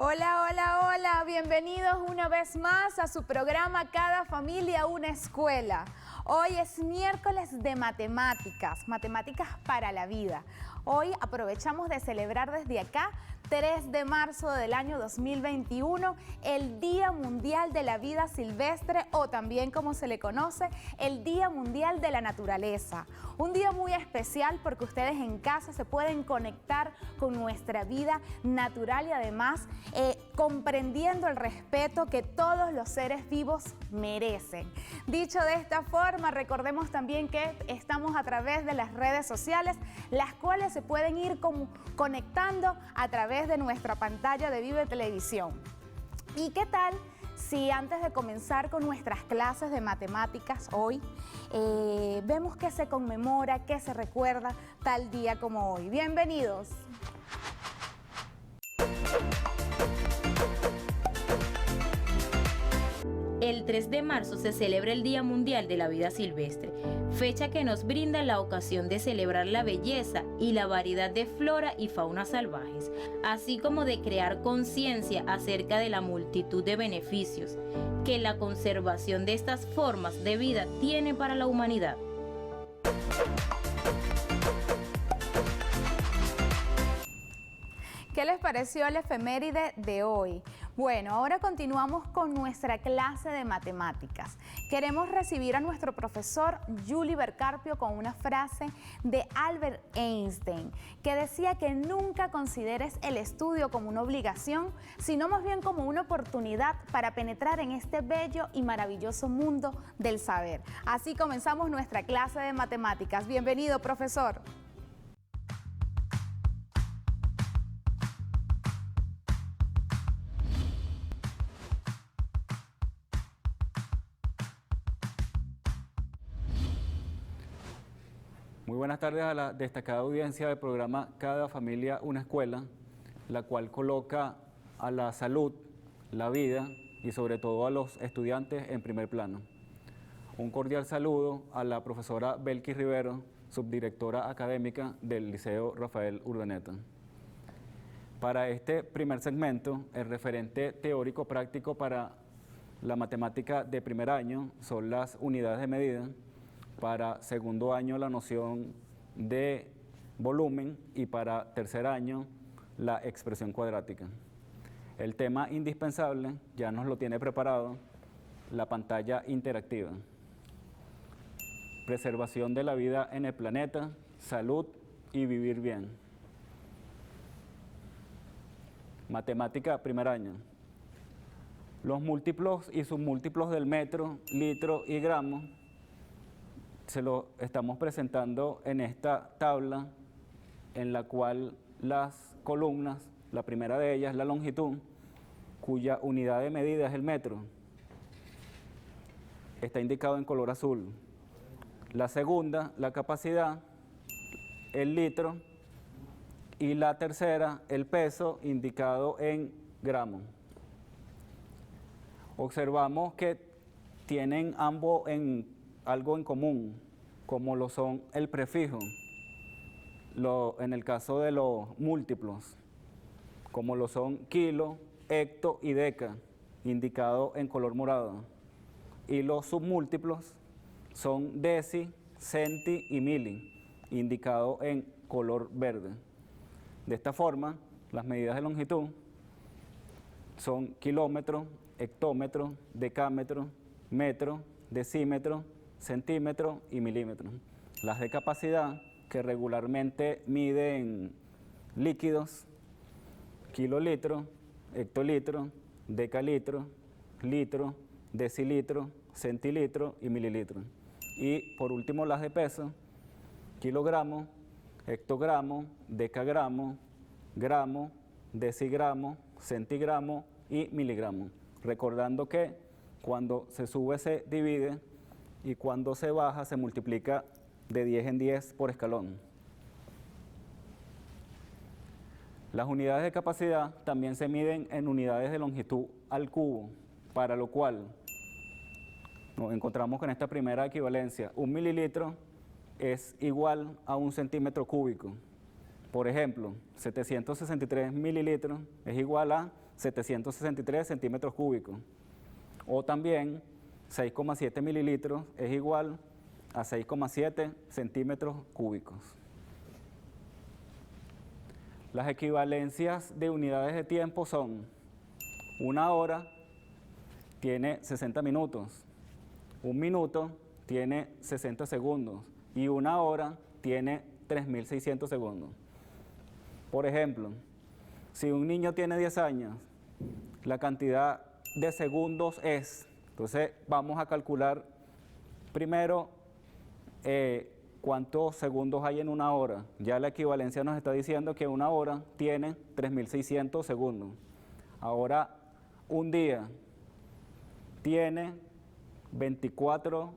Hola, hola, hola, bienvenidos una vez más a su programa Cada Familia Una Escuela. Hoy es miércoles de matemáticas, matemáticas para la vida. Hoy aprovechamos de celebrar desde acá, 3 de marzo del año 2021, el Día Mundial de la Vida Silvestre, o también como se le conoce, el Día Mundial de la Naturaleza. Un día muy especial porque ustedes en casa se pueden conectar con nuestra vida natural y además comprendiendo el respeto que todos los seres vivos merecen. Dicho de esta forma, recordemos también que estamos a través de las redes sociales, las cuales se pueden ir conectando a través de nuestra pantalla de Vive Televisión. ¿Y qué tal si antes de comenzar con nuestras clases de matemáticas hoy, vemos que se conmemora, que se recuerda tal día como hoy? Bienvenidos. El 3 de marzo se celebra el Día Mundial de la Vida Silvestre, fecha que nos brinda la ocasión de celebrar la belleza y la variedad de flora y fauna salvajes, así como de crear conciencia acerca de la multitud de beneficios que la conservación de estas formas de vida tiene para la humanidad. ¿Qué les pareció el efeméride de hoy? Bueno, ahora continuamos con nuestra clase de matemáticas. Queremos recibir a nuestro profesor Juliber Carpio con una frase de Albert Einstein, que decía que nunca consideres el estudio como una obligación, sino más bien como una oportunidad para penetrar en este bello y maravilloso mundo del saber. Así comenzamos nuestra clase de matemáticas. Bienvenido, profesor. Muy buenas tardes a la destacada audiencia del programa Cada Familia Una Escuela, la cual coloca a la salud, la vida y sobre todo a los estudiantes en primer plano. Un cordial saludo a la profesora Belkis Rivero, subdirectora académica del Liceo Rafael Urdaneta. Para este primer segmento, el referente teórico práctico para la matemática de primer año son las unidades de medida. Para segundo año la noción de volumen y para tercer año la expresión cuadrática. El tema indispensable ya nos lo tiene preparado, la pantalla interactiva. Preservación de la vida en el planeta, salud y vivir bien. Matemática primer año. Los múltiplos y submúltiplos del metro, litro y gramo se lo estamos presentando en esta tabla en la cual las columnas, la primera de ellas, la longitud, cuya unidad de medida es el metro, está indicado en color azul. La segunda, la capacidad, el litro, y la tercera, el peso, indicado en gramos. Observamos que tienen ambos algo en común, como lo son el prefijo, en el caso de los múltiplos, como lo son kilo, hecto y deca, indicado en color morado. Y los submúltiplos son deci, centi y mili, indicado en color verde. De esta forma, las medidas de longitud son kilómetro, hectómetro, decámetro, metro, decímetro, centímetro y milímetro. Las de capacidad, que regularmente miden líquidos, kilolitro, hectolitro, decalitro, litro, decilitro, centilitro y mililitro. Y por último las de peso, kilogramo, hectogramo, decagramo, gramo, decigramo, centigramo y miligramo. Recordando que cuando se sube se divide y cuando se baja se multiplica de 10 en 10 por escalón. Las unidades de capacidad también se miden en unidades de longitud al cubo, para lo cual nos encontramos con esta primera equivalencia. Un mililitro es igual a un centímetro cúbico. Por ejemplo, 763 mililitros es igual a 763 centímetros cúbicos. O también 6,7 mililitros es igual a 6,7 centímetros cúbicos. Las equivalencias de unidades de tiempo son: una hora tiene 60 minutos, un minuto tiene 60 segundos y una hora tiene 3.600 segundos. Por ejemplo, si un niño tiene 10 años, la cantidad de segundos es, entonces vamos a calcular primero cuántos segundos hay en una hora. Ya la equivalencia nos está diciendo que una hora tiene 3.600 segundos. Ahora, un día tiene 24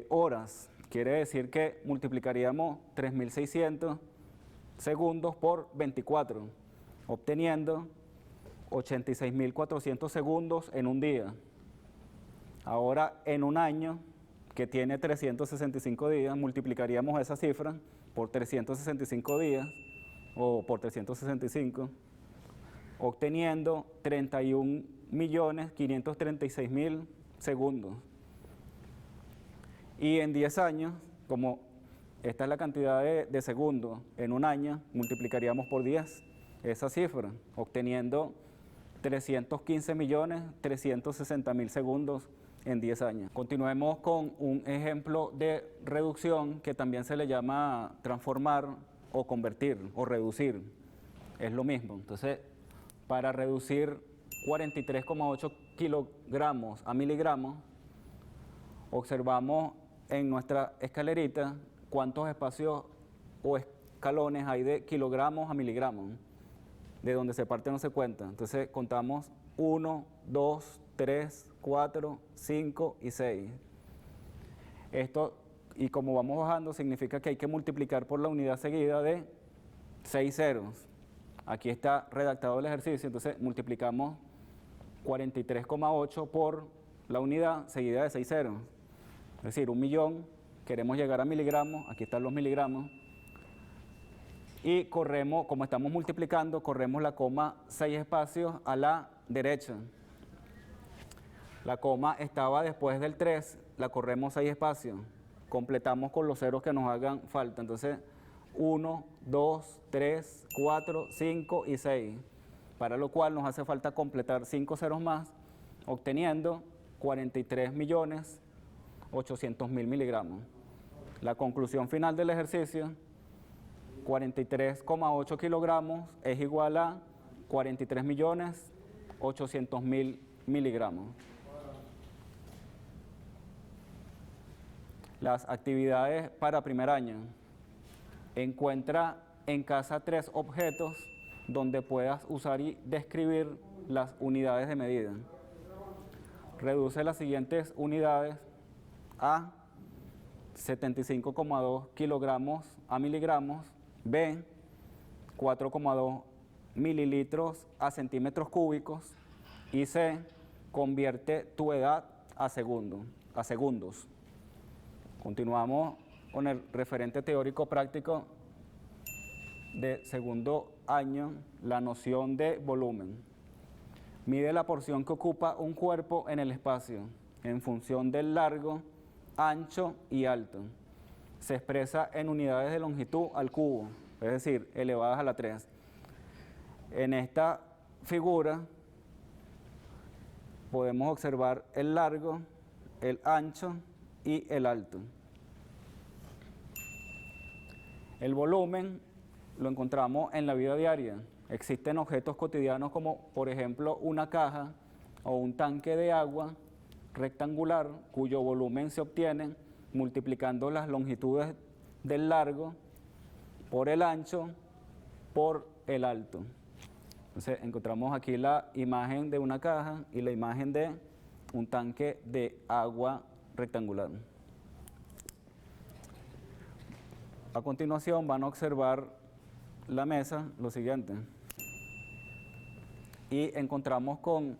horas. Quiere decir que multiplicaríamos 3.600 segundos por 24, obteniendo 86.400 segundos en un día. Ahora, en un año, que tiene 365 días, multiplicaríamos esa cifra por 365 días, o por 365, obteniendo 31.536.000 segundos. Y en 10 años, como esta es la cantidad de segundos en un año, multiplicaríamos por 10 esa cifra, obteniendo 315.360.000 segundos en 10 años. Continuemos con un ejemplo de reducción que también se le llama transformar o convertir o reducir. Es lo mismo. Entonces, para reducir 43,8 kilogramos a miligramos, observamos en nuestra escalerita cuántos espacios o escalones hay de kilogramos a miligramos. De donde se parte no se cuenta. Entonces contamos 1, 2, 3, 4, 5 y 6. Esto, y como vamos bajando, significa que hay que multiplicar por la unidad seguida de 6 ceros. Aquí está redactado el ejercicio, entonces multiplicamos 43,8 por la unidad seguida de 6 ceros. Es decir, 1.000.000, queremos llegar a miligramos, aquí están los miligramos. Y corremos, como estamos multiplicando, corremos la coma 6 espacios a la derecha. La coma estaba después del 3, la corremos 6 espacios. Completamos con los ceros que nos hagan falta. Entonces, 1, 2, 3, 4, 5 y 6. Para lo cual nos hace falta completar 5 ceros más, obteniendo 43.800.000 miligramos. La conclusión final del ejercicio: 43,8 kilogramos es igual a 43.800.000 miligramos. Las actividades para primer año. Encuentra en casa 3 objetos donde puedas usar y describir las unidades de medida. Reduce las siguientes unidades a 75,2 kilogramos a miligramos, B, 4,2 mililitros a centímetros cúbicos, y C, convierte tu edad a segundos. Continuamos con el referente teórico práctico de segundo año, la noción de volumen. Mide la porción que ocupa un cuerpo en el espacio en función del largo, ancho y alto. Se expresa en unidades de longitud al cubo, es decir, elevadas a la 3. En esta figura podemos observar el largo, el ancho y el alto. El volumen lo encontramos en la vida diaria. Existen objetos cotidianos como, por ejemplo, una caja o un tanque de agua rectangular cuyo volumen se obtiene multiplicando las longitudes del largo por el ancho por el alto. Entonces encontramos aquí la imagen de una caja y la imagen de un tanque de agua rectangular. A continuación van a observar la mesa, lo siguiente. Y encontramos con,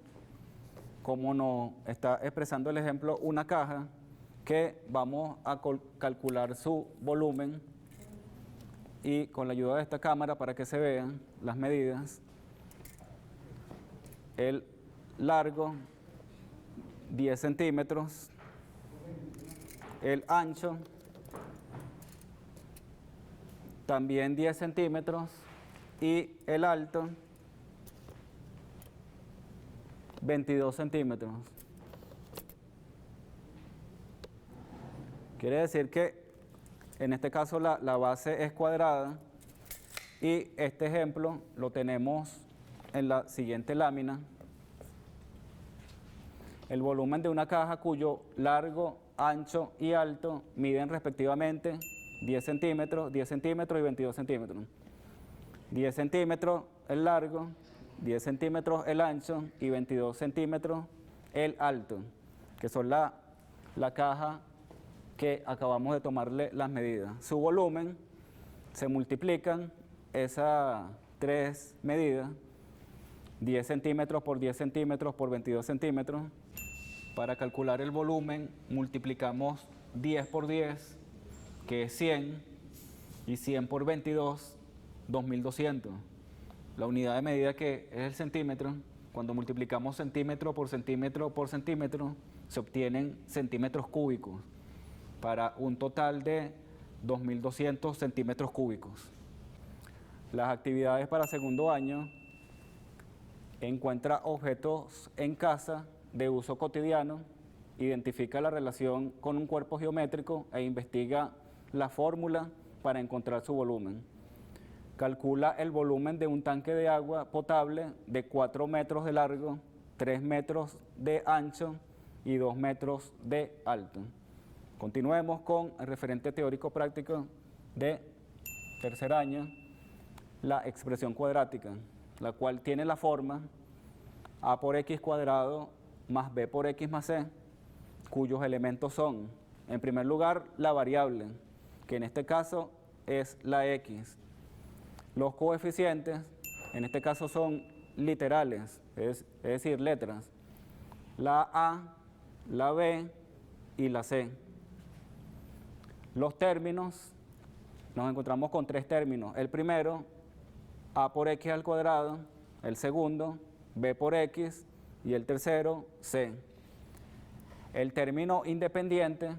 como nos está expresando el ejemplo, una caja que vamos a calcular su volumen y con la ayuda de esta cámara para que se vean las medidas. El largo 10 centímetros, el ancho también 10 centímetros y el alto 22 centímetros. Quiere decir que en este caso la base es cuadrada y este ejemplo lo tenemos en la siguiente lámina. El volumen de una caja cuyo largo, ancho y alto miden respectivamente 10 centímetros y 22 centímetros. 10 centímetros el largo, 10 centímetros el ancho y 22 centímetros el alto, que son la caja que acabamos de tomarle las medidas. Su volumen se multiplican esas tres medidas, 10 centímetros por 10 centímetros por 22 centímetros. Para calcular el volumen multiplicamos 10 por 10, que es 100, y 100 por 22, 2200. La unidad de medida que es el centímetro, cuando multiplicamos centímetro por centímetro por centímetro, se obtienen centímetros cúbicos, para un total de 2200 centímetros cúbicos. Las actividades para segundo año: encuentra objetos en casa de uso cotidiano, identifica la relación con un cuerpo geométrico e investiga la fórmula para encontrar su volumen. Calcula el volumen de un tanque de agua potable de 4 metros de largo, 3 metros de ancho y 2 metros de alto. Continuemos con el referente teórico práctico de tercer año, la expresión cuadrática, la cual tiene la forma a por x cuadrado más b por x más c, cuyos elementos son, en primer lugar, la variable, que en este caso es la x. Los coeficientes, en este caso, son literales, es decir, letras, la a, la b y la c. Los términos, nos encontramos con tres términos. El primero, a por x al cuadrado; el segundo, b por x; y el tercero, c. El término independiente,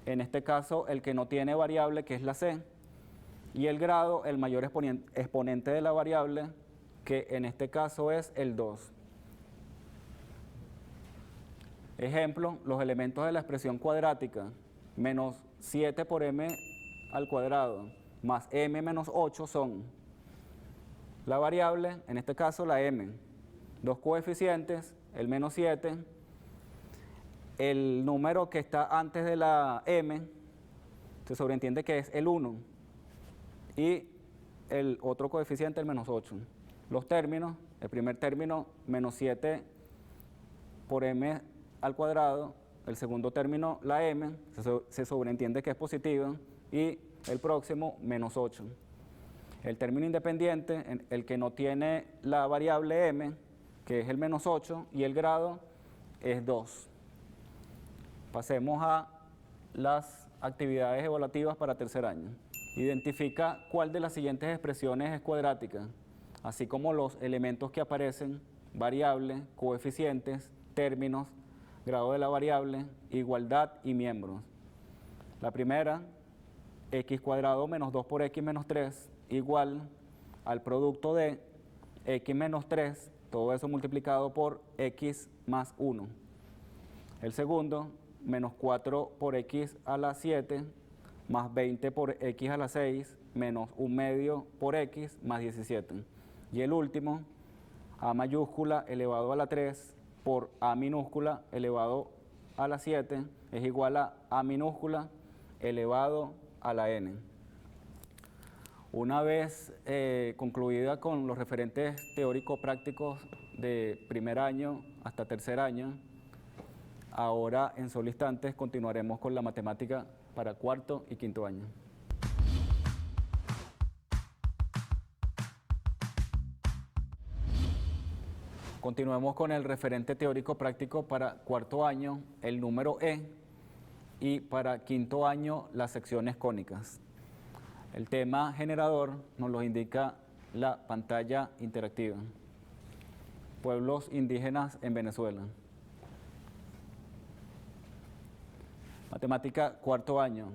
en este caso el que no tiene variable, que es la c, y el grado, el mayor exponente de la variable, que en este caso es el 2. Ejemplo, los elementos de la expresión cuadrática: menos 7 por m al cuadrado más m menos 8 son la variable, en este caso la m, dos coeficientes, el menos 7, el número que está antes de la m, se sobreentiende que es el 1, y el otro coeficiente, el menos 8. Los términos: el primer término, menos 7 por m al cuadrado; el segundo término, la m, se sobreentiende que es positiva; y el próximo, menos 8. El término independiente, el que no tiene la variable m, que es el menos 8, y el grado es 2. Pasemos a las actividades evaluativas para tercer año. Identifica cuál de las siguientes expresiones es cuadrática, así como los elementos que aparecen: variable, coeficientes, términos, grado de la variable, igualdad y miembros. La primera, x cuadrado menos 2 por x menos 3 igual al producto de x menos 3, todo eso multiplicado por x más 1. El segundo, menos 4 por x a la 7 más 20 por x a la 6 menos 1 medio por x más 17. Y el último, a mayúscula elevado a la 3 por a minúscula elevado a la 7 es igual a minúscula elevado a la n. Una vez concluida con los referentes teórico-prácticos de primer año hasta tercer año, ahora en solo instantes continuaremos con la matemática para cuarto y quinto año. Continuemos con el referente teórico práctico para cuarto año, el número E, y para quinto año las secciones cónicas. El tema generador nos lo indica la pantalla interactiva. Pueblos indígenas en Venezuela. Matemática, cuarto año.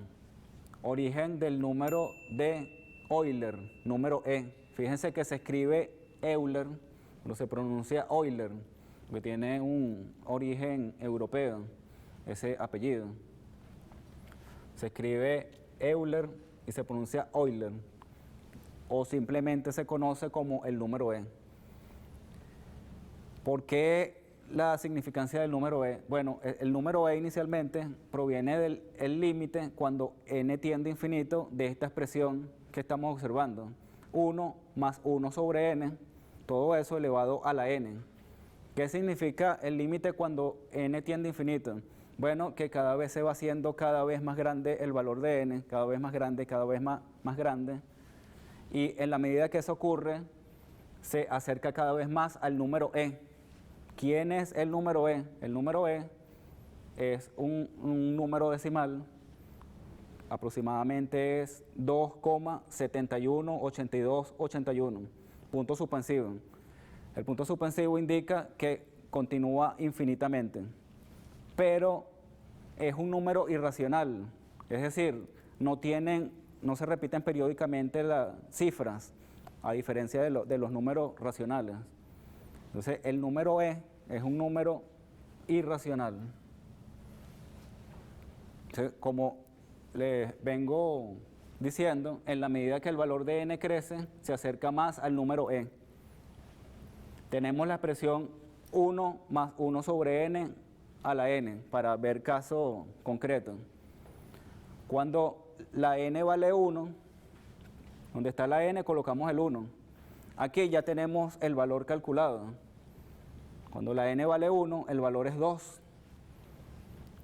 Origen del número de Euler, número E. Fíjense que se escribe Euler, pero se pronuncia Euler, que tiene un origen europeo, ese apellido. Se escribe Euler y se pronuncia Euler, o simplemente se conoce como el número E. ¿Por qué la significancia del número E? Bueno, el número E inicialmente proviene del límite cuando n tiende a infinito de esta expresión que estamos observando. 1 más 1 sobre n, todo eso elevado a la n. ¿Qué significa el límite cuando n tiende a infinito? Bueno, que cada vez se va haciendo cada vez más grande el valor de n, cada vez más grande, cada vez más grande. Y en la medida que eso ocurre, se acerca cada vez más al número E. ¿Quién es el número E? El número E es un número decimal, aproximadamente es 2,718281, punto suspensivo. El punto suspensivo indica que continúa infinitamente, pero es un número irracional, es decir, no se repiten periódicamente las cifras, a diferencia de los números racionales. Entonces, el número E es un número irracional. Entonces, como les vengo diciendo, en la medida que el valor de n crece, se acerca más al número E. Tenemos la expresión 1 más 1 sobre n a la n, para ver caso concreto. Cuando la n vale 1, donde está la n colocamos el 1. Aquí ya tenemos el valor calculado. Cuando la n vale 1, el valor es 2.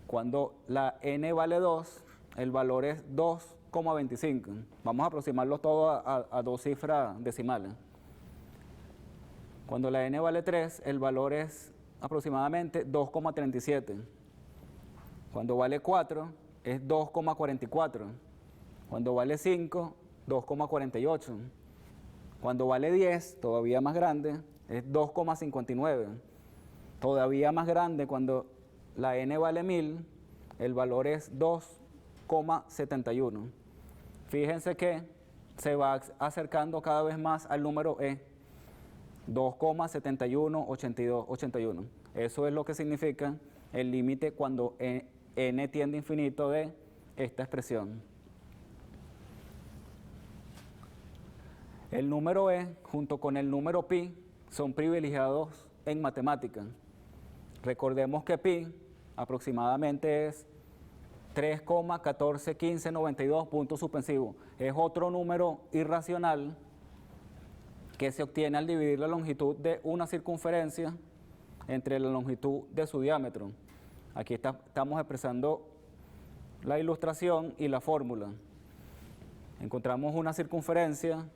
Cuando la n vale 2, el valor es 2,25. Vamos a aproximarlo todo a dos cifras decimales. Cuando la n vale 3, el valor es aproximadamente 2,37. Cuando vale 4, es 2,44. Cuando vale 5, 2,48. Cuando vale 10, todavía más grande, es 2,59. Todavía más grande, cuando la n vale 1000, el valor es 2,71. Fíjense que se va acercando cada vez más al número E, 2,718281. Eso es lo que significa el límite cuando n tiende a infinito de esta expresión. El número E junto con el número pi son privilegiados en matemática. Recordemos que pi aproximadamente es 3,141592, punto suspensivo. Es otro número irracional que se obtiene al dividir la longitud de una circunferencia entre la longitud de su diámetro. Aquí estamos expresando la ilustración y la fórmula. Encontramos una circunferencia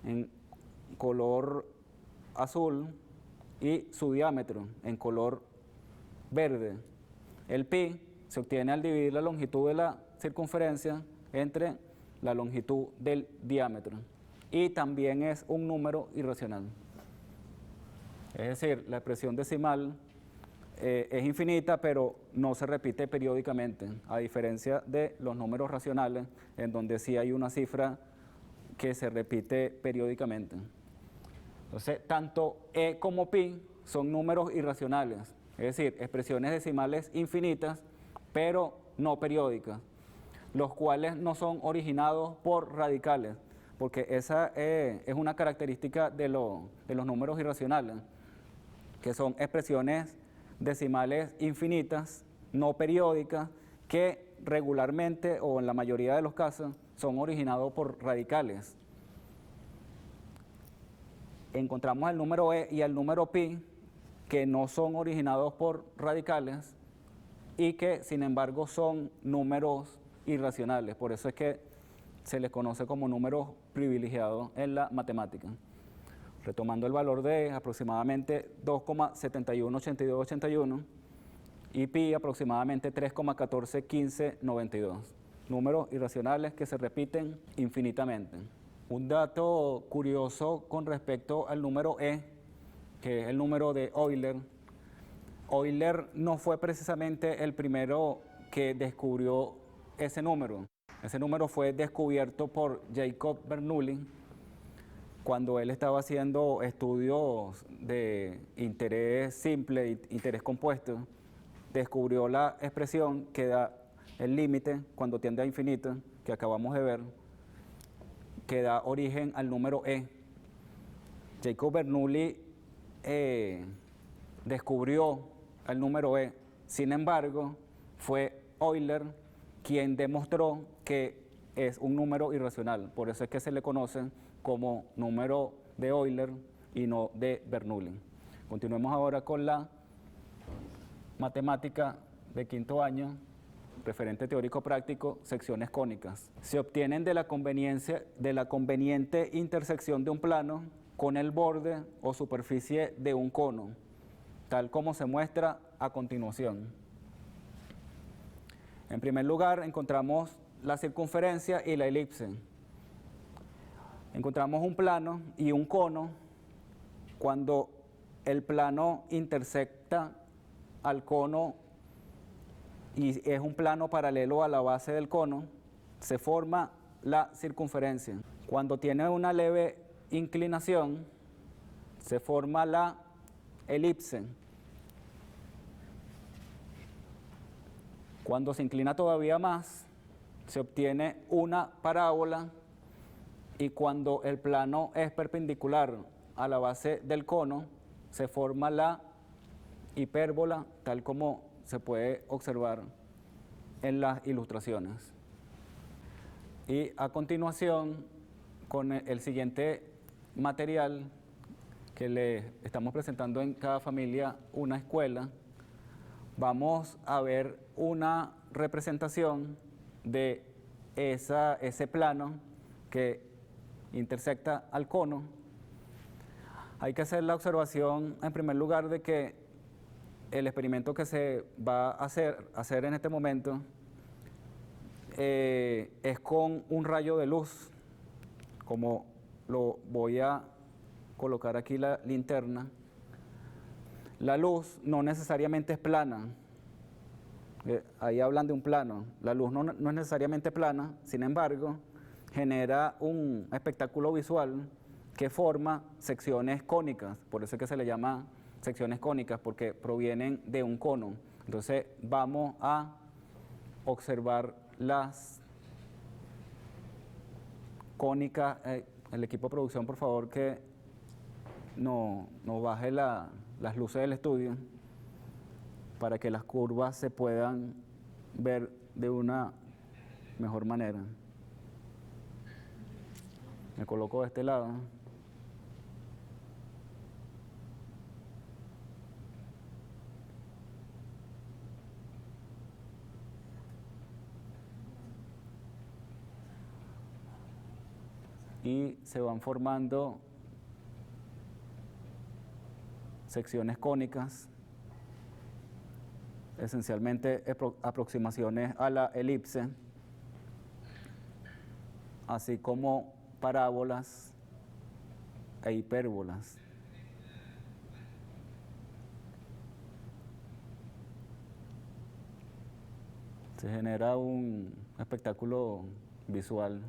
en color azul y su diámetro en color verde. El pi se obtiene al dividir la longitud de la circunferencia entre la longitud del diámetro, y también es un número irracional. Es decir, la expresión decimal es infinita, pero no se repite periódicamente, a diferencia de los números racionales, en donde sí hay una cifra que se repite periódicamente. Entonces, tanto E como pi son números irracionales, es decir, expresiones decimales infinitas, pero no periódicas, los cuales no son originados por radicales, porque esa es una característica de los números irracionales, que son expresiones decimales infinitas, no periódicas, que regularmente o en la mayoría de los casos son originados por radicales. Encontramos el número E y el número pi que no son originados por radicales y que sin embargo son números irracionales. Por eso es que se les conoce como números privilegiados en la matemática. Retomando el valor de aproximadamente 2,718281 y pi aproximadamente 3,141592. números irracionales que se repiten infinitamente. Un dato curioso con respecto al número E, que es el número de Euler. Euler no fue precisamente el primero que descubrió ese número. Ese número fue descubierto por Jacob Bernoulli cuando él estaba haciendo estudios de interés simple e interés compuesto. Descubrió la expresión que da el límite cuando tiende a infinito, que acabamos de ver, que da origen al número E. Jacob Bernoulli descubrió el número E. Sin embargo, fue Euler quien demostró que es un número irracional. Por eso es que se le conoce como número de Euler y no de Bernoulli. Continuemos ahora con la matemática de quinto año, referente teórico práctico, secciones cónicas. Se obtienen de la conveniente intersección de un plano con el borde o superficie de un cono, tal como se muestra a continuación. En primer lugar, encontramos la circunferencia y la elipse. Encontramos un plano y un cono. Cuando el plano intersecta al cono y es un plano paralelo a la base del cono, se forma la circunferencia. Cuando tiene una leve inclinación, se forma la elipse. Cuando se inclina todavía más, se obtiene una parábola, y cuando el plano es perpendicular a la base del cono, se forma la hipérbola, tal como se puede observar en las ilustraciones. Y a continuación, con el siguiente material que le estamos presentando en Cada Familia Una Escuela, vamos a ver una representación de ese plano que intersecta al cono. Hay que hacer la observación, en primer lugar, de que el experimento que se va a hacer en este momento es con un rayo de luz. Como lo voy a colocar aquí la linterna, la luz no necesariamente es plana. Ahí hablan de un plano. La luz no es necesariamente plana, sin embargo, genera un espectáculo visual que forma secciones cónicas. Por eso es que se le llama secciones cónicas, porque provienen de un cono. Entonces vamos a observar las cónicas. El equipo de producción, por favor, que no baje las luces del estudio para que las curvas se puedan ver de una mejor manera. Me coloco de este lado. Y se van formando secciones cónicas, esencialmente aproximaciones a la elipse, así como parábolas e hipérbolas. Se genera un espectáculo visual.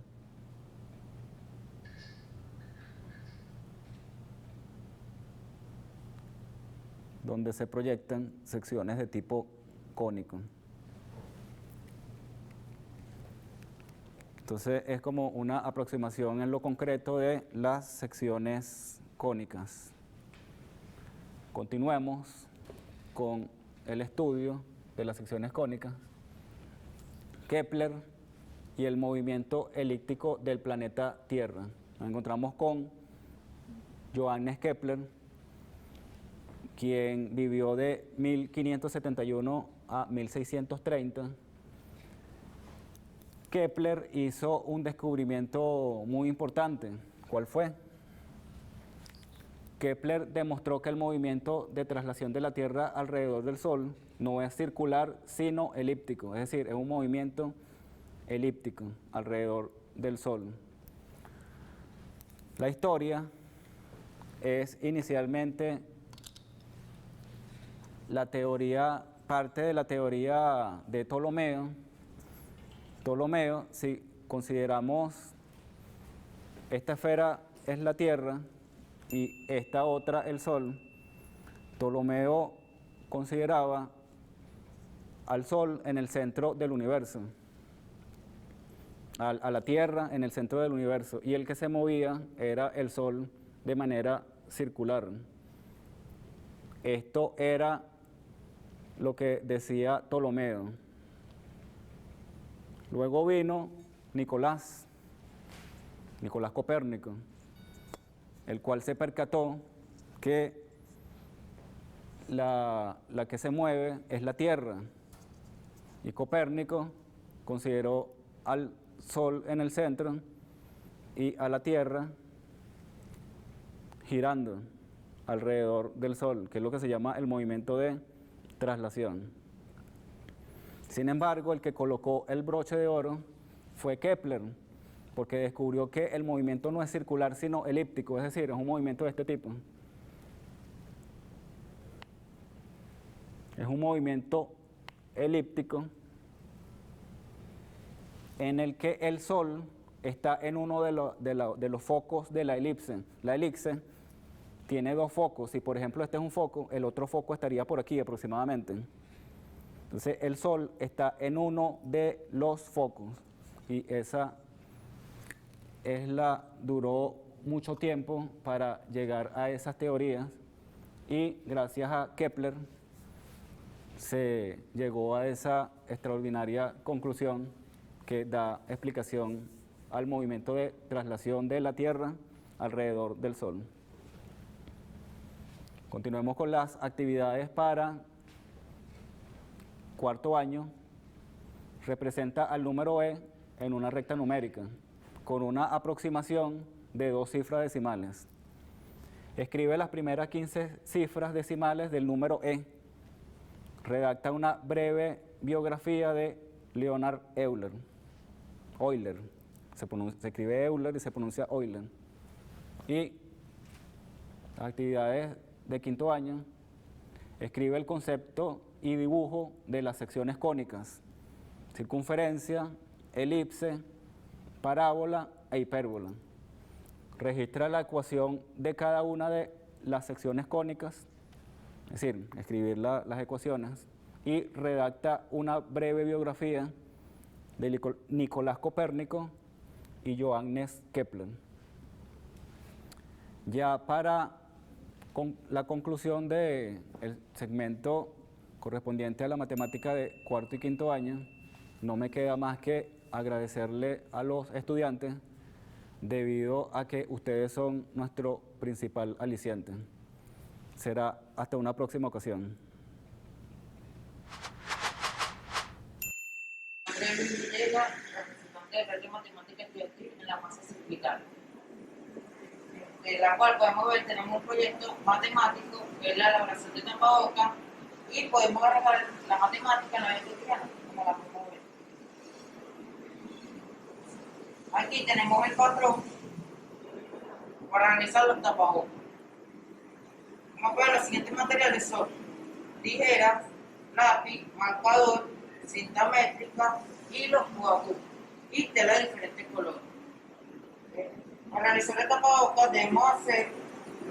Donde se proyectan secciones de tipo cónico. Entonces es como una aproximación en lo concreto de las secciones cónicas. Continuemos con el estudio de las secciones cónicas. Kepler y el movimiento elíptico del planeta Tierra. Nos encontramos con Johannes Kepler, quien vivió de 1571 a 1630. Kepler hizo un descubrimiento muy importante. ¿Cuál fue? Kepler demostró que el movimiento de traslación de la Tierra alrededor del Sol no es circular, sino elíptico. Es decir, es un movimiento elíptico alrededor del Sol. La historia es inicialmente parte de la teoría de Ptolomeo. Ptolomeo, si consideramos esta esfera es la Tierra y esta otra el Sol, Ptolomeo consideraba al Sol en el centro del universo, a la Tierra en el centro del universo, y el que se movía era el Sol de manera circular. Esto era lo que decía Ptolomeo. Luego vino Nicolás Copérnico, el cual se percató que la que se mueve es la Tierra, y Copérnico consideró al Sol en el centro y a la Tierra girando alrededor del Sol, que es lo que se llama el movimiento de traslación. Sin embargo, el que colocó el broche de oro fue Kepler, porque descubrió que el movimiento no es circular sino elíptico, es decir, es un movimiento de este tipo. Es un movimiento elíptico en el que el Sol está en uno de los focos de la elipse. La elipse tiene dos focos. Si por ejemplo este es un foco, el otro foco estaría por aquí aproximadamente. Entonces el Sol está en uno de los focos y esa duró mucho tiempo para llegar a esas teorías, y gracias a Kepler se llegó a esa extraordinaria conclusión que da explicación al movimiento de traslación de la Tierra alrededor del Sol. Continuemos con las actividades para cuarto año. Representa al número E en una recta numérica, con una aproximación de 2 cifras decimales. Escribe las primeras 15 cifras decimales del número E. Redacta una breve biografía de Leonhard Euler. Se escribe Euler y se pronuncia Euler. Y las actividades de quinto año: escribe el concepto y dibujo de las secciones cónicas, circunferencia, elipse, parábola e hipérbola. Registra la ecuación de cada una de las secciones cónicas, es decir, escribir las ecuaciones, y redacta una breve biografía de Nicolás Copérnico y Johannes Kepler. Ya para la conclusión del segmento correspondiente a la matemática de cuarto y quinto año, no me queda más que agradecerle a los estudiantes, debido a que ustedes son nuestro principal aliciente. Será hasta una próxima ocasión. Representante de red de matemática estudiantil en la masa circular, de la cual podemos ver, tenemos un proyecto matemático, que es la elaboración de tapabocas, y podemos agarrar la matemática en la vida cotidiana, como la podemos ver. Aquí tenemos el patrón para realizar los tapabocas. Vamos a ver, los siguientes materiales son tijeras, lápiz, marcador, cinta métrica, hilos o agujas y tela de diferentes colores. Para realizar el tapabocas debemos hacer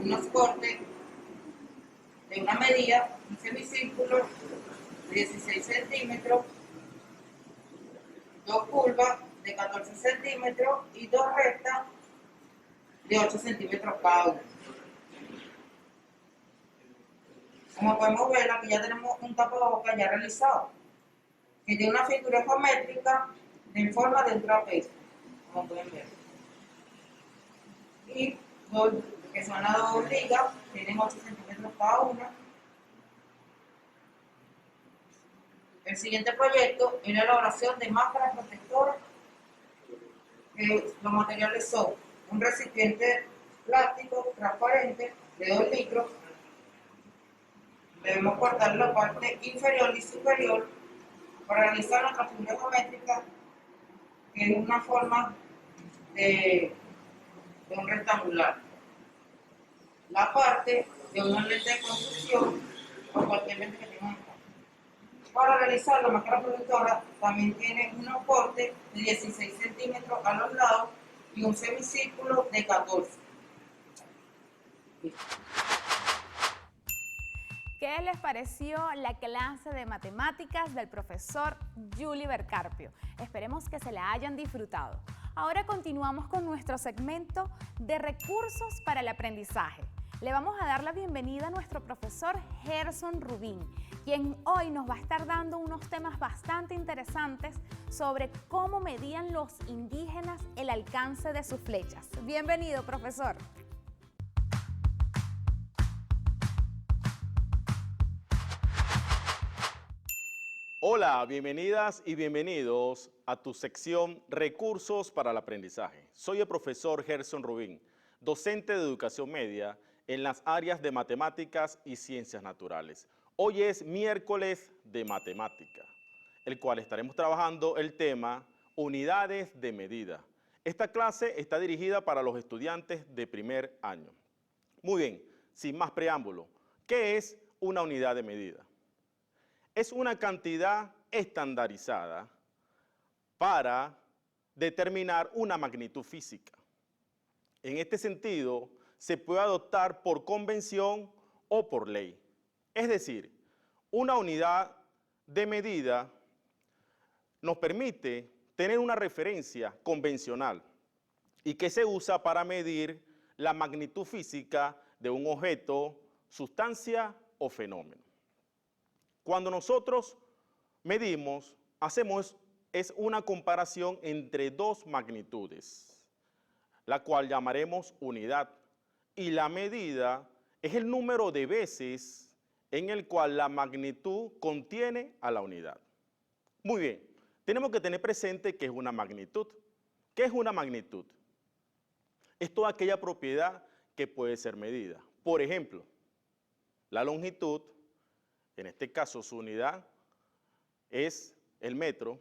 unos cortes de una medida, un semicírculo de 16 centímetros, 2 curvas de 14 centímetros y 2 rectas de 8 centímetros cada una. Como podemos ver, aquí ya tenemos un tapabocas ya realizado, que tiene una figura geométrica en forma de un trapecio, como pueden ver. Y que son las 2 ligas, tienen 8 centímetros cada una. El siguiente proyecto es la elaboración de máscaras protectoras. Los materiales son un recipiente plástico transparente de 2 litros. Debemos cortar la parte inferior y superior para realizar nuestra figura geométrica que es una forma de un rectangular. La parte de una lente de construcción o cualquier lente que tengan acá. Para realizar la máscara protectora también tiene unos cortes de 16 centímetros a los lados y un semicírculo de 14. ¿Qué les pareció la clase de matemáticas del profesor Yuli Bercarpio? Esperemos que se la hayan disfrutado. Ahora continuamos con nuestro segmento de recursos para el aprendizaje. Le vamos a dar la bienvenida a nuestro profesor Gerson Rubín, quien hoy nos va a estar dando unos temas bastante interesantes sobre cómo medían los indígenas el alcance de sus flechas. Bienvenido, profesor. Hola, bienvenidas y bienvenidos a tu sección Recursos para el Aprendizaje. Soy el profesor Gerson Rubín, docente de educación media en las áreas de matemáticas y ciencias naturales. Hoy es miércoles de matemática, el cual estaremos trabajando el tema unidades de medida. Esta clase está dirigida para los estudiantes de primer año. Muy bien, sin más preámbulo, ¿qué es una unidad de medida? Es una cantidad estandarizada para determinar una magnitud física. En este sentido, se puede adoptar por convención o por ley. Es decir, una unidad de medida nos permite tener una referencia convencional y que se usa para medir la magnitud física de un objeto, sustancia o fenómeno. Cuando nosotros medimos, hacemos una comparación entre dos magnitudes, la cual llamaremos unidad, y la medida es el número de veces en el cual la magnitud contiene a la unidad. Muy bien, tenemos que tener presente qué es una magnitud. ¿Qué es una magnitud? Es toda aquella propiedad que puede ser medida. Por ejemplo, la longitud, en este caso su unidad es el metro,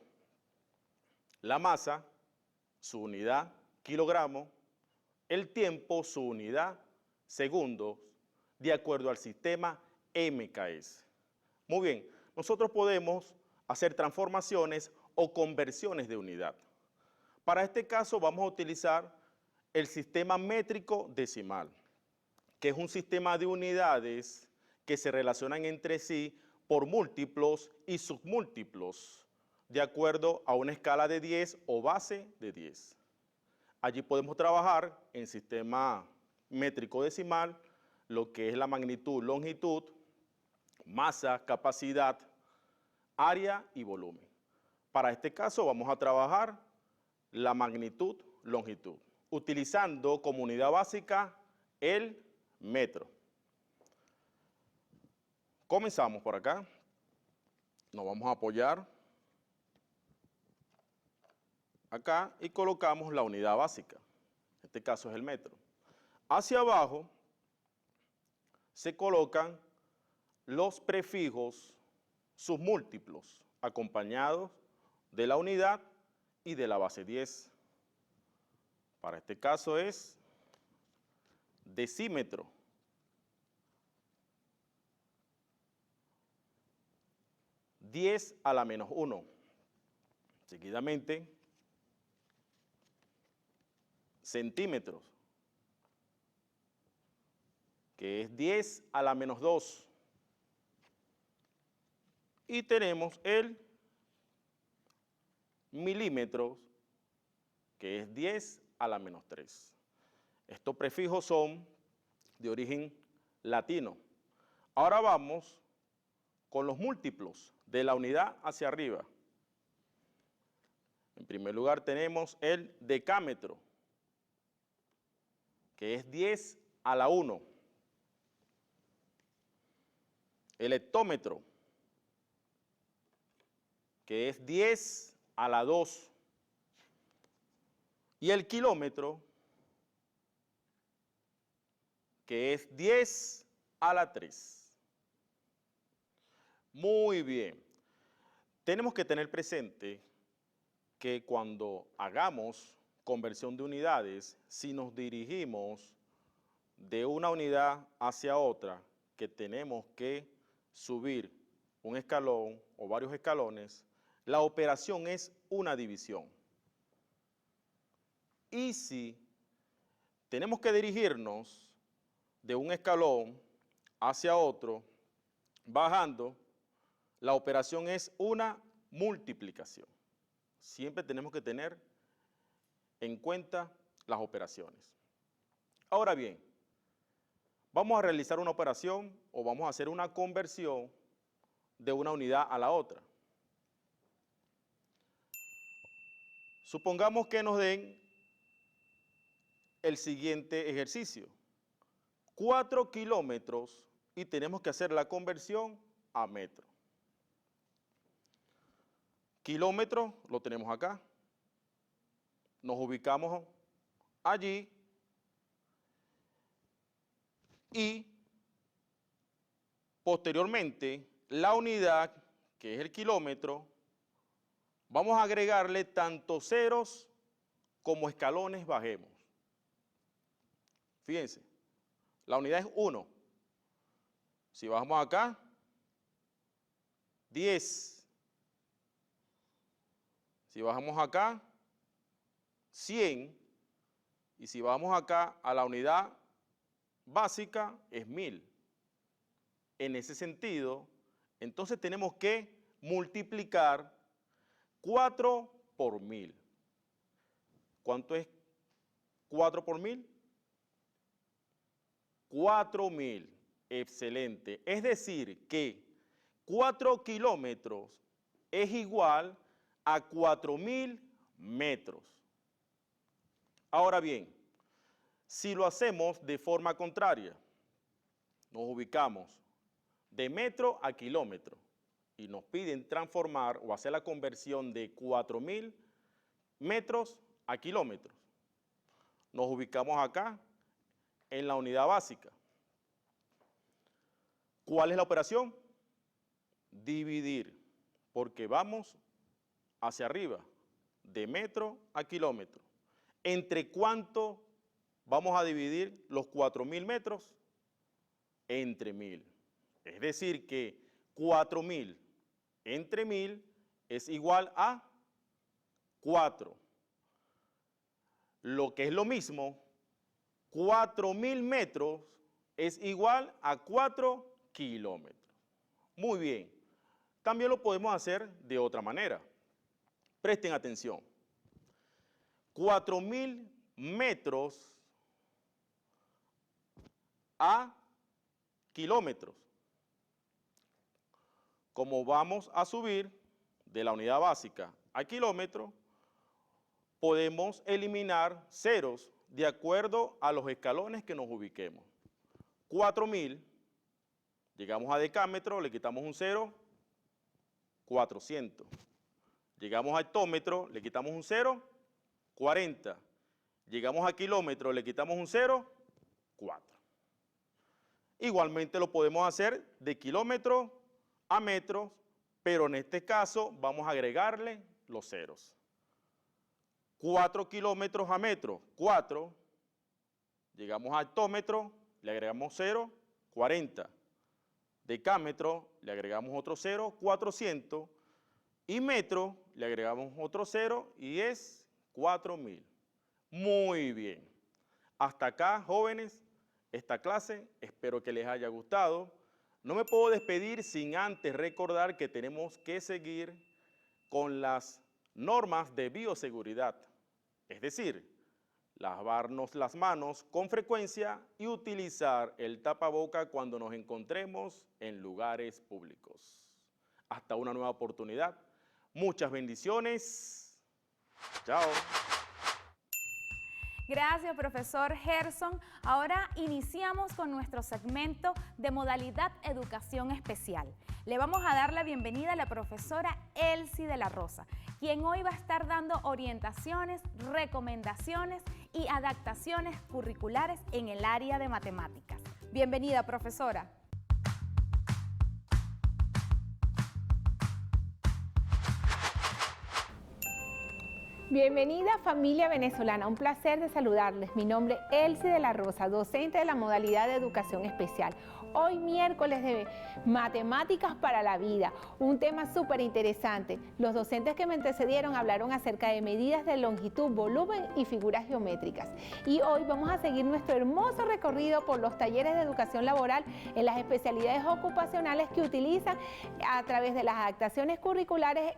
la masa, su unidad, kilogramo, el tiempo, su unidad, segundos, de acuerdo al sistema MKS. Muy bien, nosotros podemos hacer transformaciones o conversiones de unidad. Para este caso vamos a utilizar el sistema métrico decimal, que es un sistema de unidades que se relacionan entre sí por múltiplos y submúltiplos, de acuerdo a una escala de 10 o base de 10. Allí podemos trabajar en sistema métrico decimal, lo que es la magnitud, longitud, masa, capacidad, área y volumen. Para este caso vamos a trabajar la magnitud, longitud, utilizando como unidad básica el metro. Comenzamos por acá, nos vamos a apoyar acá y colocamos la unidad básica, en este caso es el metro. Hacia abajo se colocan los prefijos submúltiplos acompañados de la unidad y de la base 10. Para este caso es decímetro. (10 a la menos 1). Seguidamente, centímetros, que es 10 a la menos 2. Y tenemos el milímetros, que es 10 a la menos 3. Estos prefijos son de origen latino. Ahora vamos con los múltiplos de la unidad hacia arriba. En primer lugar tenemos el decámetro, que es 10 a la 1. El hectómetro, que es 10 a la 2. Y el kilómetro, que es 10 a la 3. Muy bien. Tenemos que tener presente que cuando hagamos conversión de unidades, si nos dirigimos de una unidad hacia otra, que tenemos que subir un escalón o varios escalones, la operación es una división. Y si tenemos que dirigirnos de un escalón hacia otro, bajando, la operación es una multiplicación. Siempre tenemos que tener en cuenta las operaciones. Ahora bien, vamos a realizar una operación o vamos a hacer una conversión de una unidad a la otra. Supongamos que nos den el siguiente ejercicio. 4 kilómetros y tenemos que hacer la conversión a metro. Kilómetro lo tenemos acá. Nos ubicamos allí y posteriormente la unidad, que es el kilómetro, vamos a agregarle tanto ceros como escalones bajemos. Fíjense, la unidad es 1. Si bajamos acá, 10. Si bajamos acá, 100. Y si bajamos acá a la unidad básica, es 1000. En ese sentido, entonces tenemos que multiplicar 4 por 1000. ¿Cuánto es 4 por 1000? 4000. Excelente. Es decir, que 4 kilómetros es igual a 4000 metros. Ahora bien, si lo hacemos de forma contraria, nos ubicamos de metro a kilómetro y nos piden transformar o hacer la conversión de 4000 metros a kilómetros. Nos ubicamos acá en la unidad básica. ¿Cuál es la operación? Dividir, porque vamos hacia arriba, de metro a kilómetro. ¿Entre cuánto vamos a dividir los 4000 metros? Entre 1000. Es decir que 4000 entre 1000 es igual a 4. Lo que es lo mismo, 4000 metros es igual a 4 kilómetros. Muy bien. También lo podemos hacer de otra manera. Presten atención. 4000 metros a kilómetros. Como vamos a subir de la unidad básica a kilómetro, podemos eliminar ceros de acuerdo a los escalones que nos ubiquemos. 4000, llegamos a decámetro, le quitamos un cero, 400. Llegamos a hectómetro, le quitamos un cero, 40. Llegamos a kilómetro, le quitamos un cero, 4. Igualmente lo podemos hacer de kilómetro a metros, pero en este caso vamos a agregarle los ceros. 4 kilómetros a metro, 4. Llegamos a hectómetro, le agregamos 0, 40. Decámetro, le agregamos otro 0, 400. Y metro, le agregamos otro 0 y es 4000. Muy bien. Hasta acá, jóvenes, esta clase, espero que les haya gustado. No me puedo despedir sin antes recordar que tenemos que seguir con las normas de bioseguridad. Es decir, lavarnos las manos con frecuencia y utilizar el tapaboca cuando nos encontremos en lugares públicos. Hasta una nueva oportunidad. Muchas bendiciones. Chao. Gracias, profesor Gerson. Ahora iniciamos con nuestro segmento de modalidad educación especial. Le vamos a dar la bienvenida a la profesora Elsie de la Rosa, quien hoy va a estar dando orientaciones, recomendaciones y adaptaciones curriculares en el área de matemáticas. Bienvenida, profesora. Bienvenida familia venezolana, un placer de saludarles. Mi nombre es Elsie de la Rosa, docente de la modalidad de educación especial. Hoy miércoles de matemáticas para la vida, un tema súper interesante. Los docentes que me antecedieron hablaron acerca de medidas de longitud, volumen y figuras geométricas. Y hoy vamos a seguir nuestro hermoso recorrido por los talleres de educación laboral en las especialidades ocupacionales que utilizan a través de las adaptaciones curriculares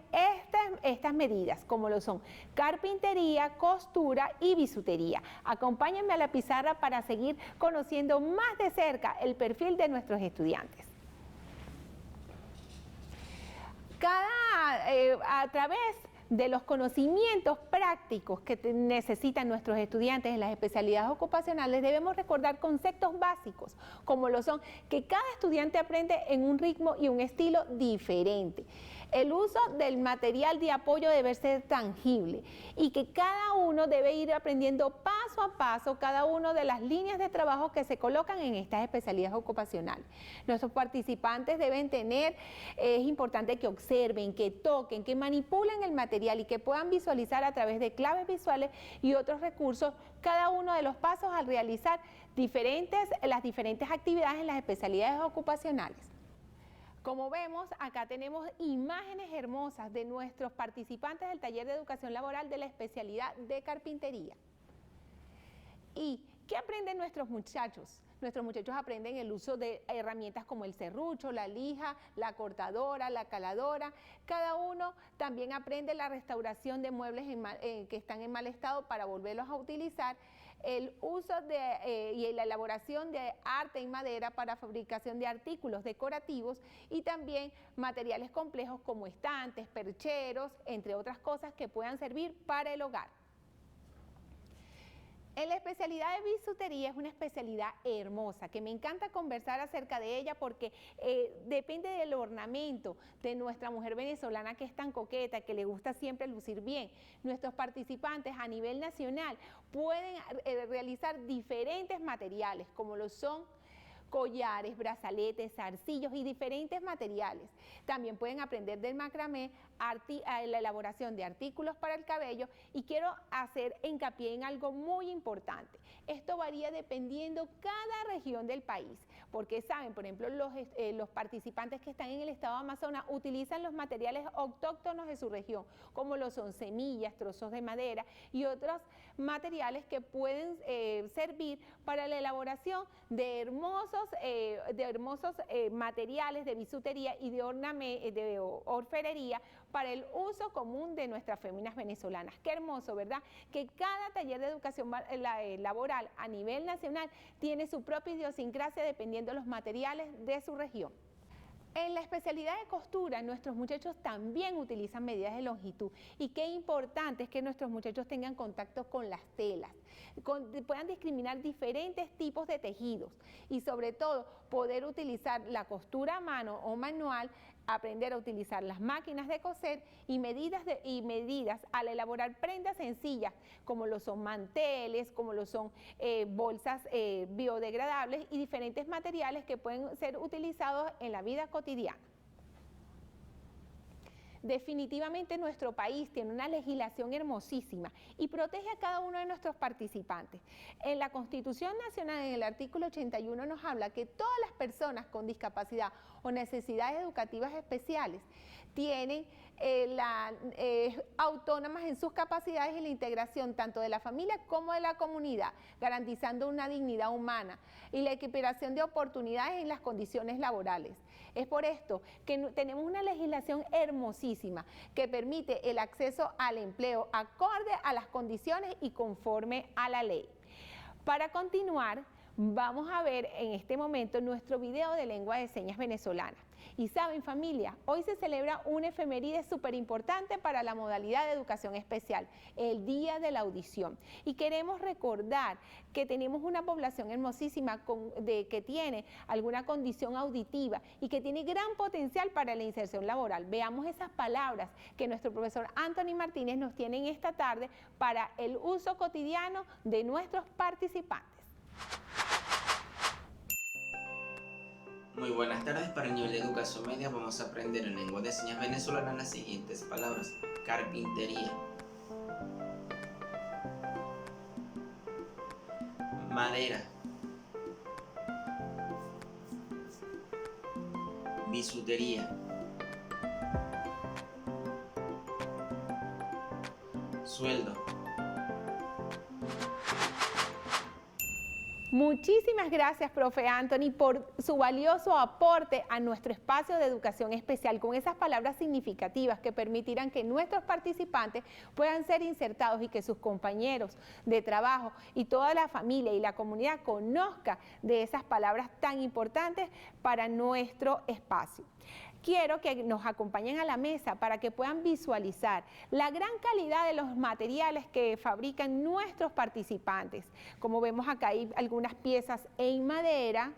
estas medidas, como lo son carpintería, costura y bisutería. Acompáñenme a la pizarra para seguir conociendo más de cerca el perfil de nuestros estudiantes. A través de los conocimientos prácticos que necesitan nuestros estudiantes en las especialidades ocupacionales, debemos recordar conceptos básicos, como lo son que cada estudiante aprende en un ritmo y un estilo diferente. El uso del material de apoyo debe ser tangible y que cada uno debe ir aprendiendo paso a paso cada una de las líneas de trabajo que se colocan en estas especialidades ocupacionales. Nuestros participantes deben tener, es importante que observen, que toquen, que manipulen el material y que puedan visualizar a través de claves visuales y otros recursos cada uno de los pasos al realizar las diferentes actividades en las especialidades ocupacionales. Como vemos, acá tenemos imágenes hermosas de nuestros participantes del taller de educación laboral de la especialidad de carpintería. ¿Y qué aprenden nuestros muchachos? Nuestros muchachos aprenden el uso de herramientas como el serrucho, la lija, la cortadora, la caladora. Cada uno también aprende la restauración de muebles que están en mal estado para volverlos a utilizar, el uso y la elaboración de arte en madera para fabricación de artículos decorativos y también materiales complejos como estantes, percheros, entre otras cosas que puedan servir para el hogar. En la especialidad de bisutería es una especialidad hermosa, que me encanta conversar acerca de ella porque depende del ornamento de nuestra mujer venezolana que es tan coqueta, que le gusta siempre lucir bien. Nuestros participantes a nivel nacional pueden realizar diferentes materiales, como lo son collares, brazaletes, zarcillos y diferentes materiales. También pueden aprender del macramé, la elaboración de artículos para el cabello, y quiero hacer hincapié en algo muy importante. Esto varía dependiendo cada región del país, porque saben, por ejemplo, los participantes que están en el estado de Amazonas utilizan los materiales autóctonos de su región, como lo son semillas, trozos de madera y otros materiales que pueden servir para la elaboración de hermosos materiales de bisutería y de orfebrería para el uso común de nuestras féminas venezolanas. Qué hermoso, ¿verdad? Que cada taller de educación laboral a nivel nacional tiene su propia idiosincrasia dependiendo de los materiales de su región. En la especialidad de costura, nuestros muchachos también utilizan medidas de longitud, y qué importante es que nuestros muchachos tengan contacto con las telas, puedan discriminar diferentes tipos de tejidos y sobre todo poder utilizar la costura a mano o manual, aprender a utilizar las máquinas de coser y medidas al elaborar prendas sencillas como lo son manteles, como lo son bolsas biodegradables y diferentes materiales que pueden ser utilizados en la vida cotidiana. Definitivamente nuestro país tiene una legislación hermosísima y protege a cada uno de nuestros participantes. En la Constitución Nacional, en el artículo 81, nos habla que todas las personas con discapacidad o necesidades educativas especiales tienen autónomas en sus capacidades y la integración tanto de la familia como de la comunidad, garantizando una dignidad humana y la equiparación de oportunidades en las condiciones laborales. Es por esto que tenemos una legislación hermosísima que permite el acceso al empleo acorde a las condiciones y conforme a la ley. Para continuar, vamos a ver en este momento nuestro video de lengua de señas venezolana. Y saben, familia, hoy se celebra una efeméride súper importante para la modalidad de educación especial, el Día de la Audición. Y queremos recordar que tenemos una población hermosísima que tiene alguna condición auditiva y que tiene gran potencial para la inserción laboral. Veamos esas palabras que nuestro profesor Anthony Martínez nos tiene en esta tarde para el uso cotidiano de nuestros participantes. Muy buenas tardes. Para el nivel de educación media vamos a aprender en lengua de señas venezolana las siguientes palabras: carpintería, madera, bisutería, sueldo. Muchísimas gracias, profe Anthony, por su valioso aporte a nuestro espacio de educación especial, con esas palabras significativas que permitirán que nuestros participantes puedan ser insertados y que sus compañeros de trabajo y toda la familia y la comunidad conozca de esas palabras tan importantes para nuestro espacio. Quiero que nos acompañen a la mesa para que puedan visualizar la gran calidad de los materiales que fabrican nuestros participantes. Como vemos acá hay algunas piezas en madera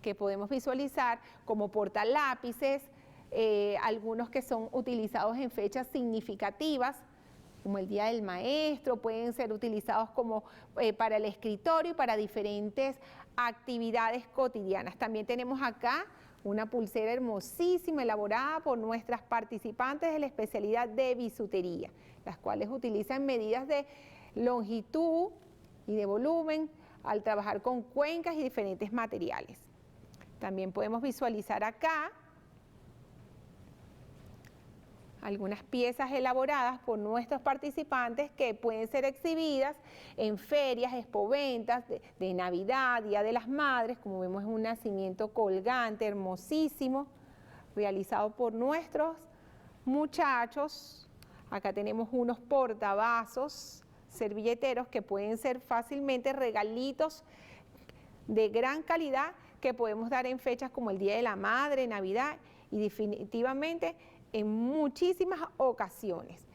que podemos visualizar como portalápices, algunos que son utilizados en fechas significativas, como el Día del Maestro, pueden ser utilizados como para el escritorio y para diferentes actividades cotidianas. También tenemos acá una pulsera hermosísima elaborada por nuestras participantes de la especialidad de bisutería, las cuales utilizan medidas de longitud y de volumen al trabajar con cuencas y diferentes materiales. También podemos visualizar acá algunas piezas elaboradas por nuestros participantes que pueden ser exhibidas en ferias, expoventas de Navidad, Día de las Madres, como vemos es un nacimiento colgante hermosísimo, realizado por nuestros muchachos. Acá tenemos unos portavasos, servilleteros que pueden ser fácilmente regalitos de gran calidad que podemos dar en fechas como el Día de la Madre, Navidad y definitivamente en muchísimas ocasiones.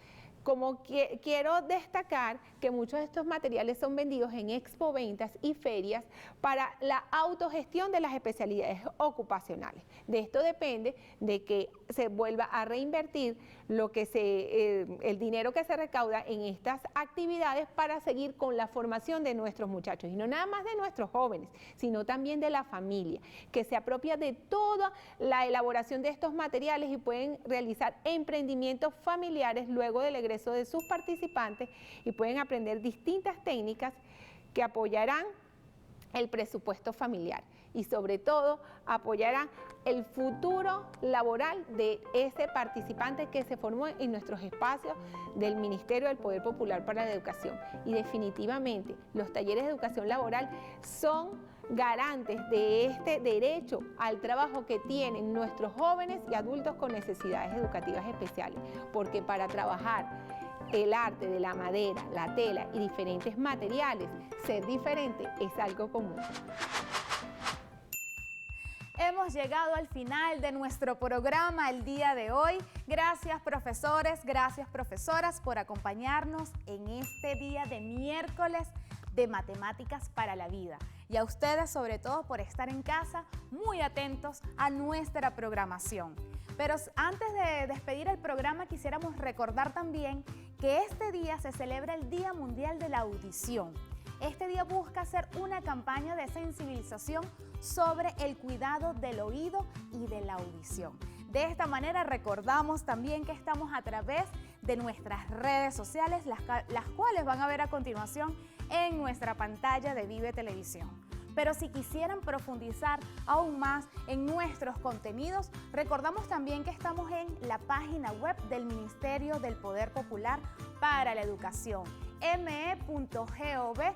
Como quiero destacar que muchos de estos materiales son vendidos en expoventas y ferias para la autogestión de las especialidades ocupacionales. De esto depende de que se vuelva a reinvertir el dinero que se recauda en estas actividades para seguir con la formación de nuestros muchachos. Y no nada más de nuestros jóvenes, sino también de la familia, que se apropia de toda la elaboración de estos materiales y pueden realizar emprendimientos familiares luego del egreso de sus participantes y pueden aprender distintas técnicas que apoyarán el presupuesto familiar y sobre todo apoyarán el futuro laboral de ese participante que se formó en nuestros espacios del Ministerio del Poder Popular para la Educación. Y definitivamente los talleres de educación laboral son garantes de este derecho al trabajo que tienen nuestros jóvenes y adultos con necesidades educativas especiales, porque para trabajar el arte de la madera, la tela y diferentes materiales, ser diferente es algo común. Hemos llegado al final de nuestro programa el día de hoy. Gracias profesores, gracias profesoras por acompañarnos en este día de miércoles de Matemáticas para la Vida. Y a ustedes sobre todo por estar en casa muy atentos a nuestra programación. Pero antes de despedir el programa quisiéramos recordar también que este día se celebra el Día Mundial de la Audición. Este día busca hacer una campaña de sensibilización sobre el cuidado del oído y de la audición. De esta manera recordamos también que estamos a través de nuestras redes sociales, las cuales van a ver a continuación en nuestra pantalla de Vive Televisión. Pero si quisieran profundizar aún más en nuestros contenidos, recordamos también que estamos en la página web del Ministerio del Poder Popular para la Educación, me.gov.be.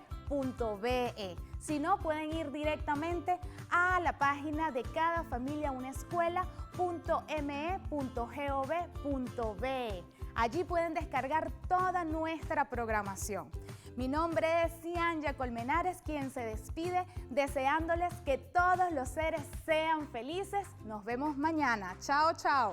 Si no, pueden ir directamente a la página de cadafamiliaunescuela.me.gov.be. Allí pueden descargar toda nuestra programación. Mi nombre es Cianya Colmenares, quien se despide deseándoles que todos los seres sean felices. Nos vemos mañana. Chao, chao.